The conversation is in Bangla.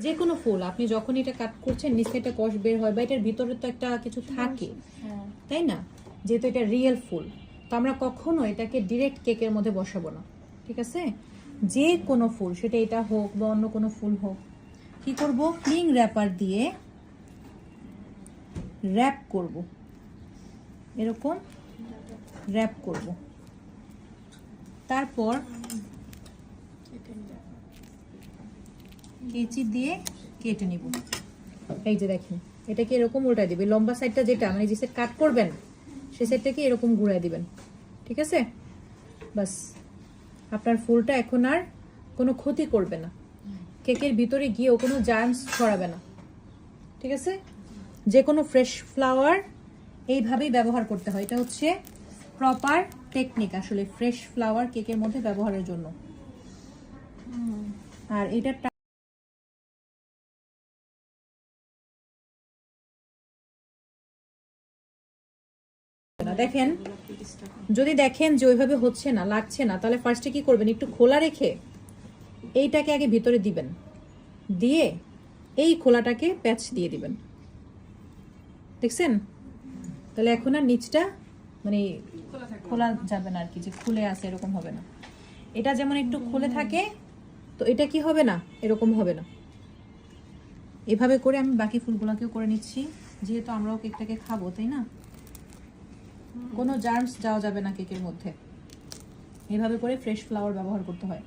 যে কোনো ফুল আপনি যখন এটা কাট করছেন নিচে একটা কষ বের হয় বা এটার ভিতরে তো একটা কিছু থাকে, তাই না? যেহেতু এটা রিয়েল ফুল, তো আমরা কখনো এটাকে ডিরেক্ট কেকের মধ্যে বসাবো না, ঠিক আছে? যে কোনো ফুল, সেটা এটা হোক বা অন্য কোনো ফুল হোক, কি করব, ক্লিং র্যাপার দিয়ে র্যাপ করব, এরকম র্যাপ করব। তারপর কেচি দিয়ে কেটে নিব। এই যে দেখেন, এটাকে এরকম উল্টাই দিবে, লম্বা সাইডটা যেটা মানে যে সাইড কাট করবেন সেই সাইডটাকে এরকম ঘুরাই দিবেন, ঠিক আছে? বাস, আপনার ফুলটা এখন আর কোনো ক্ষতি করবে না, কেকের ভিতরে গিয়েও কোনো জার্মস ছড়াবে না, ঠিক আছে? যে কোনো ফ্রেশ ফ্লাওয়ার এইভাবেই ব্যবহার করতে হয়, এটা হচ্ছে প্রপার টেকনিক আসলে ফ্রেশ ফ্লাওয়ার কেকের মধ্যে ব্যবহারের জন্য। আর এটা দেখেন, যদি দেখেন যে ওইভাবে হচ্ছে না, লাগছে না, তাহলে ফার্স্টে কি করবেন, একটু খোলা রেখে এইটাকে আগে ভিতরে দিবেন, দিয়ে এই খোলাটাকে প্যাচ দিয়ে দিবেন, দেখছেন? তাহলে এখন আর নিচটা মানে খোলা যাবে না আর কি, যে খুলে আছে এরকম হবে না। এটা যেমন একটু খুলে থাকে, তো এটা কি হবে না, এরকম হবে না। এভাবে করে আমি বাকি ফুলগুলোকেও করে নিচ্ছি, যেহেতু আমরাও কেকটাকে খাবো, তাই না? কোনো জার্মস যাওয়া যাবে না কেকের মধ্যে, এভাবে করে ফ্রেশ ফ্লাওয়ার ব্যবহার করতে হয়।